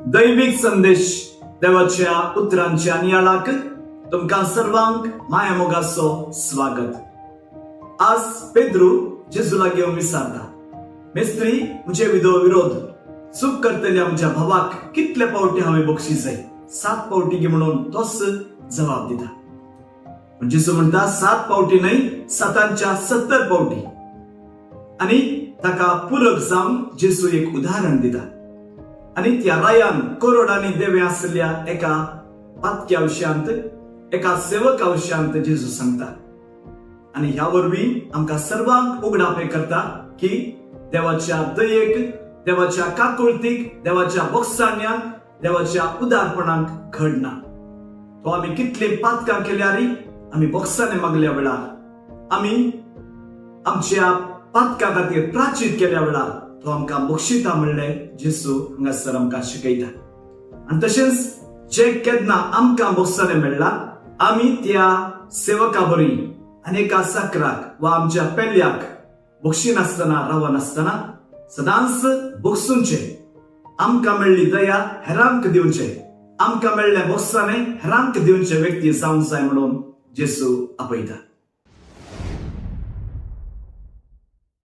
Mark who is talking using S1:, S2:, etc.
S1: दैविक संदेश देवाच्या उतरांच्या नियाळाक तुमकां सर्वांक माया मोगाचो स्वागत। आज पेद्रू जेजूला घेवन विचारता, मेस्त्री म्हजे विरोध चूक करतल्या म्हज्या भावाक कितले पावटी हांवें बक्षीस जाय? 7 पावटी घे म्हणून तोच जबाब दिता। जेजू म्हणटा 7 पावटी न्हय, 7च्या 70 पावटी। आणि ताका पूरक जावन जेजू एक उदाहरण दिता। आणि त्या रायान करोडांनी देवे आसल्या एका पातक्या विशयांत, एका सेवका विशयांत जेजू सांगता। आणि ह्या वरवीं आमकां सर्वांक उगडापे करता की देवाच्या दयेक, देवाच्या काकुळतीक, देवाच्या बोगसाण्यान, देवाच्या उदारपणाक घड ना। तो आमी कितले पातकां केल्यारी, आमी बोगसाने मागल्या वेळार, आमी आमच्या पातका खातीर प्राचित केल्या वेळार तो आमकां बक्षिता म्हणले जेजू हांगासर आमकां शिकयता। आनी तशेंच जे केन्ना आमकां बक्षाने मेळ्ळा, आमी त्या सेवका बरी अनेका साकराक वा आमच्या पेल्याक बक्षी नासतना रावनासतना सदांच बक्षूंचे, आमकां मेळ्ळी दया हेरांक दिवचे, आमकां मेळ्ळे बक्षाने हेरांक दिवचे व्यक्ती जावंक जाय म्हणून जेजू आपयता।